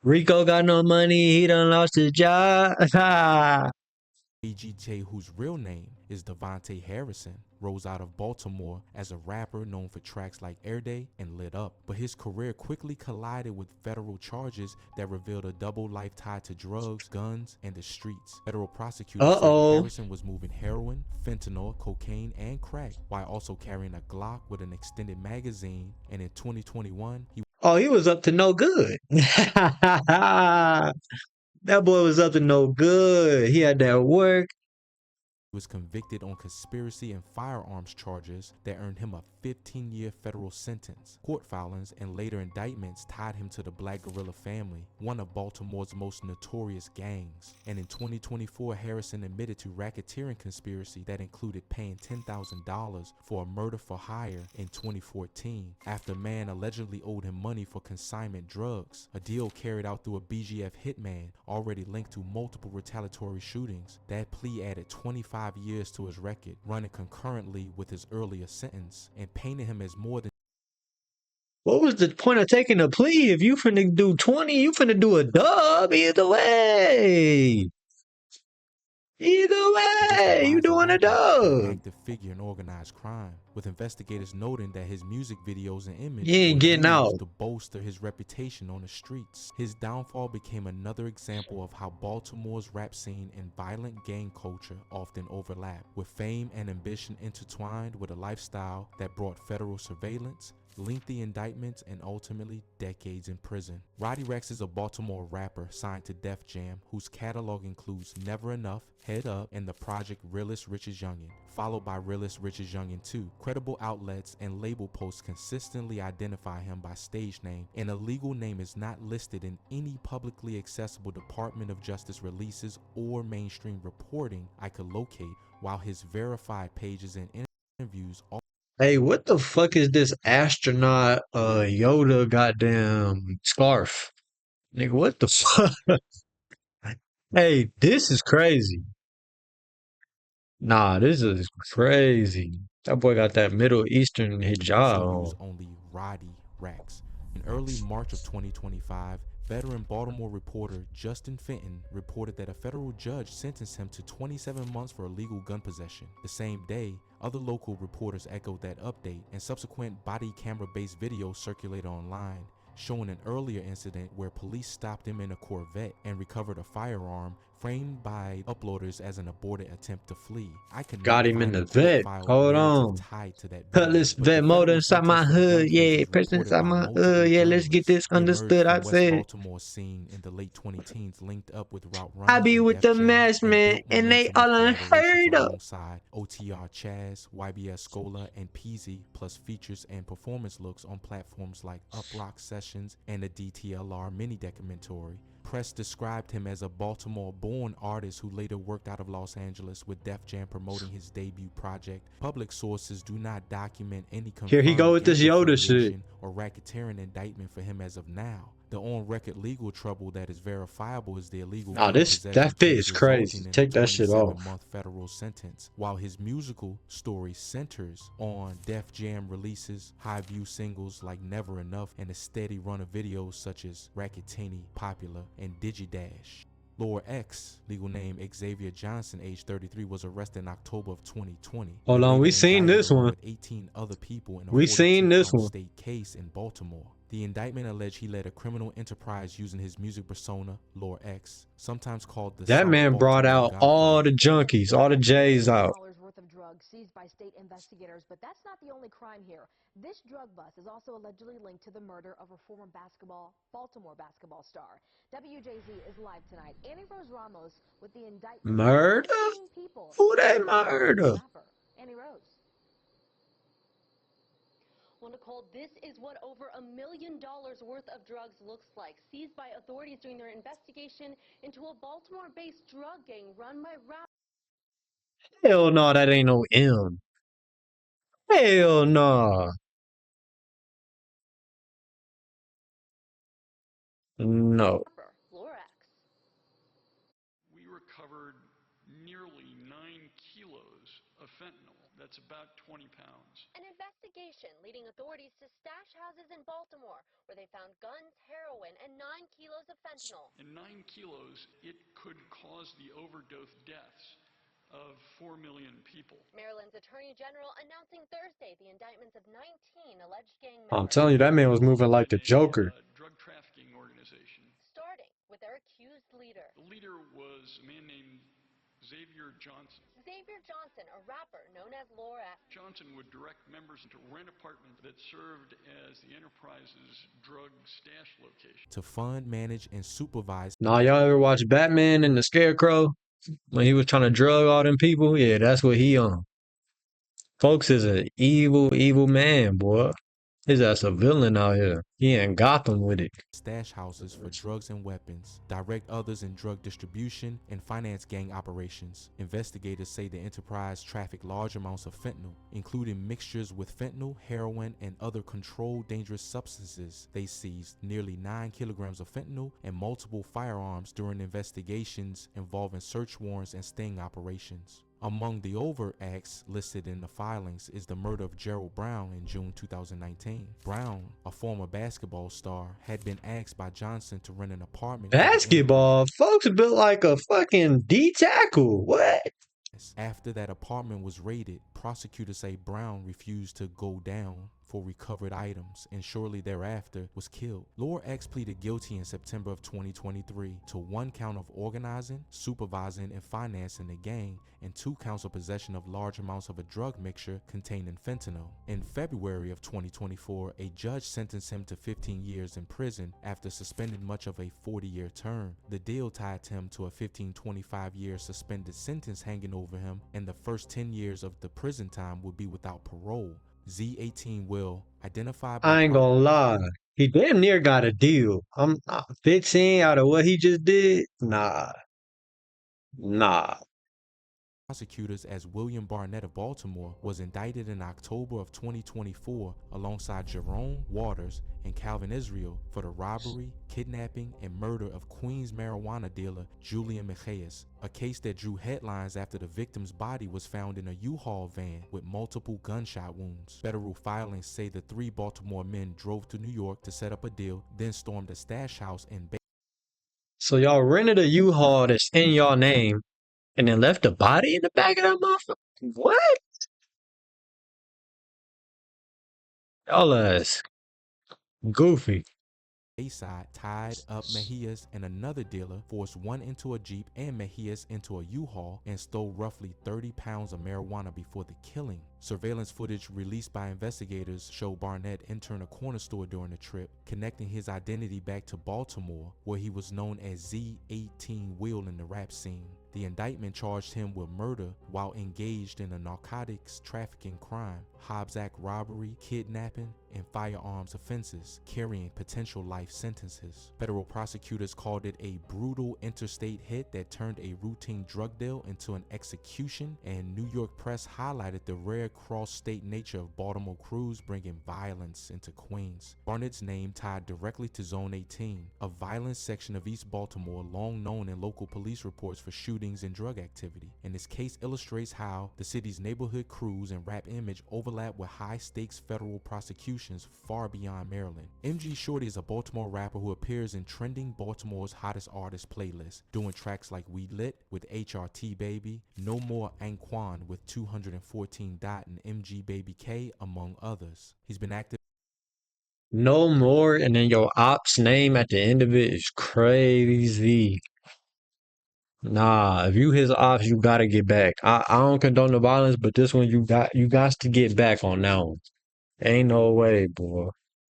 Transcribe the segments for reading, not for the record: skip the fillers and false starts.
Rico got no money. He done lost his job. BGJ, whose real name is Devontae Harrison, rose out of Baltimore as a rapper known for tracks like Air Day and Lit Up. But his career quickly collided with federal charges that revealed a double life tied to drugs, guns, and the streets. Federal prosecutors said Uh-oh. Harrison was moving heroin, fentanyl, cocaine, and crack while also carrying a Glock with an extended magazine. And in 2021, he Oh, he was up to no good. That boy was up to no good. He had that work. was convicted on conspiracy and firearms charges that earned him a 15-year federal sentence. Court filings and later indictments tied him to the Black Guerrilla family, one of Baltimore's most notorious gangs. And in 2024, Harrison admitted to racketeering conspiracy that included paying $10,000 for a murder for hire in 2014 after a man allegedly owed him money for consignment drugs, a deal carried out through a BGF hitman already linked to multiple retaliatory shootings. That plea added 25 years to his record, running concurrently with his earlier sentence, and painted him as more than What was the point of taking a plea? If you finna do 20, you finna do a dub either way. Either just a way, you rising doing a rapper, but an dub. active figure in organized crime, with investigators noting that his music videos and You image were ain't getting out. used to bolster his reputation on the streets. His downfall became another example of how Baltimore's rap scene and violent gang culture often overlap, with fame and ambition intertwined with a lifestyle that brought federal surveillance, lengthy indictments, and ultimately decades in prison. Roddy Rex is a Baltimore rapper signed to Def Jam, whose catalog includes Never Enough, Head Up, and the project Realest Richest Youngin', followed by Realest Richest Youngin' 2. Credible outlets and label posts consistently identify him by stage name, and a legal name is not listed in any publicly accessible Department of Justice releases or mainstream reporting I could locate, while his verified pages and interviews Hey, what the fuck is this astronaut Yoda goddamn scarf? Nigga, what the fuck? Hey, this is crazy. Nah, this is crazy. That boy got that Middle Eastern also hijab use on. only Roddy Rex. In early March of 2025, veteran Baltimore reporter Justin Fenton reported that a federal judge sentenced him to 27 months for illegal gun possession. The same day, other local reporters echoed that update, and subsequent body camera-based videos circulated online, showing an earlier incident where police stopped him in a Corvette and recovered a firearm framed by uploaders as an aborted attempt to flee. I could Got not him in find a the court vet. filed Hold narrative on. tied to that video, Cutlass but the vet motor federal inside sentence my for the gun hood. case Yeah, was press reported inside by my multiple hood. Yeah, let's get journalists this who emerged understood. I from West said, Baltimore scene in the late 2010s, linked up with route I runners be and with Def the Jam, mask and man, built and they momentum with all collaborations unheard of. alongside OTR Chaz, YBS Scola, and Peasy, plus features and performance looks on platforms like Uprock Sessions and the DTLR mini documentary. Press described him as a Baltimore-born artist who later worked out of Los Angeles with Def Jam promoting his debut project. Public sources do not document any Here he go confirmed with this gang Yoda shit. affiliation or racketeering indictment for him as of now. The on-record legal trouble that is verifiable is the illegal Nah, gun that possession fit case, is crazy. resulting in a Take that shit off. 27-month federal sentence, while his musical story centers on Def Jam releases, high-view singles like Never Enough, and a steady run of videos such as Racketini, Popular, and Digidash. Lord X, legal name Xavier Johnson, age 33, was arrested in October of 2020 Hold and on, later we seen indicted this along one. with 18 other people in a We seen this 42-count one. state case in Baltimore. The indictment alleged he led a criminal enterprise using his music persona, Lord X, sometimes called the That South man brought Baltimore out all Godfather. the junkies, all the J's out. Dollars worth of drugs seized by state investigators, but that's not the only crime here. This drug bust is also allegedly linked to the murder of a former Baltimore basketball star. WJZ is live tonight. Annie Rose Ramos with the indictment. Murder? 15 people Who they including the murder? rapper. Annie Rose. Well, Nicole, this is what over $1 million worth of drugs looks like, seized by authorities during their investigation into a Baltimore-based drug gang run by rappers. Hell no, that ain't no M. Hell no. No. Lorax. We recovered nearly 9 kilos of fentanyl. That's about 20 pounds. An investigation leading authorities to stash houses in Baltimore where they found guns, heroin, and 9 kilos of fentanyl. In 9 kilos, it could cause the overdose deaths of 4 million people. Maryland's Attorney General announcing Thursday the indictments of 19 alleged gang I'm members, telling you, that man was moving like the Joker. Drug trafficking organization. starting with their accused leader. The leader was a man named Xavier Johnson. Xavier Johnson, a rapper known as Laura. Johnson would direct members to rent apartments that served as the enterprise's drug stash location. To fund, manage, and supervise Nah, y'all ever watch Batman and the Scarecrow when he was trying to drug all them people? Yeah, that's what he on. Folks is an evil, evil man, boy. His ass a villain out here. He in Gotham with it. stash houses for drugs and weapons, direct others in drug distribution, and finance gang operations. Investigators say the enterprise trafficked large amounts of fentanyl, including mixtures with fentanyl, heroin, and other controlled dangerous substances. They seized nearly 9 kilograms of fentanyl and multiple firearms during investigations involving search warrants and sting operations. Among the overt acts listed in the filings is the murder of Gerald Brown in June 2019. Brown, a former basketball star, had been asked by Johnson to rent an apartment for the Basketball? Folks built like a fucking D tackle. What? After that apartment was raided, prosecutors say Brown refused to go down for recovered items and shortly thereafter was killed. Lord X pleaded guilty in September of 2023 to 1 count of organizing, supervising, and financing the gang and 2 counts of possession of large amounts of a drug mixture containing fentanyl. In February of 2024, a judge sentenced him to 15 years in prison after suspending much of a 40-year term. The deal tied him to a 25-year suspended sentence hanging over him, and the first 10 years of the prison time would be without parole. Z18 will identify by I ain't gonna lie. He damn near got a deal. I'm 15 out of what he just did. Nah. prosecutors as William Barnett of Baltimore was indicted in October of 2024 alongside Jerome Waters and Calvin Israel for the robbery, kidnapping, and murder of Queens marijuana dealer Julian Macias, a case that drew headlines after the victim's body was found in a U-Haul van with multiple gunshot wounds. Federal filings say the 3 Baltimore men drove to New York to set up a deal, then stormed a stash house in So y'all rented a U-Haul that's in y'all name and then left the body in the back of that motherfucker? What? Y'all ass goofy. Bayside tied up Mejias and another dealer, forced one into a Jeep and Mejias into a U-Haul, and stole roughly 30 pounds of marijuana before the killing. Surveillance footage released by investigators show Barnett entering a corner store during the trip, connecting his identity back to Baltimore, where he was known as Z18 Will in the rap scene. The indictment charged him with murder while engaged in a narcotics trafficking crime, Hobbs Act robbery, kidnapping, and firearms offenses, carrying potential life sentences. Federal prosecutors called it a brutal interstate hit that turned a routine drug deal into an execution, and New York press highlighted the rare cross-state nature of Baltimore crews bringing violence into Queens. Barnett's name tied directly to Zone 18, a violent section of East Baltimore long known in local police reports for shootings and drug activity, and this case illustrates how the city's neighborhood crews and rap image overlap with high-stakes federal prosecutions far beyond Maryland. MG Shorty is a Baltimore rapper who appears in trending Baltimore's hottest artists playlist, doing tracks like We Lit with HRT Baby, No More Anquan with 214 Dot and MG Baby K, among others. He's been active No more, and then your op's name at the end of it is crazy. Nah, if you his ops, you gotta get back. I don't condone the violence, but this one you got to get back on that one. Ain't no way, boy.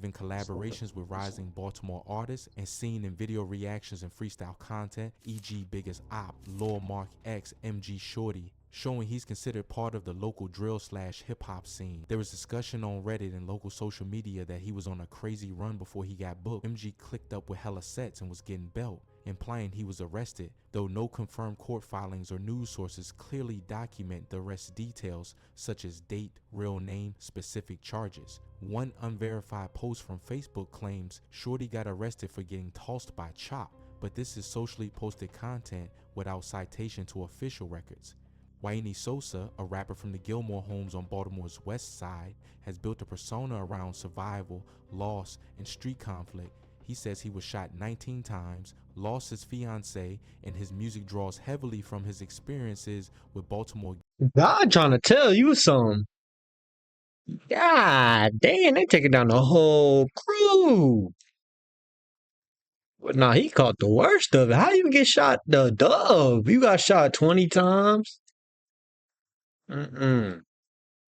in collaborations with rising Baltimore artists and seen in video reactions and freestyle content, e.g. Biggest Op, Lil Mark X, MG Shorty, showing he's considered part of the local drill/hip-hop scene. There was discussion on Reddit and local social media that he was on a crazy run before he got booked. MG clicked up with hella sets and was getting belt, implying he was arrested, though no confirmed court filings or news sources clearly document the arrest details such as date, real name, specific charges. One unverified post from Facebook claims Shorty got arrested for getting tossed by Chop, but this is socially posted content without citation to official records. Wayne Sosa, a rapper from the Gilmore Homes on Baltimore's west side, has built a persona around survival, loss, and street conflict. He says he was shot 19 times, lost his fiancée, and his music draws heavily from his experiences with Baltimore. God trying to tell you something. God damn, they taking down the whole crew. But nah, he caught the worst of it. How you get shot the dove? You got shot 20 times? Mm-mm.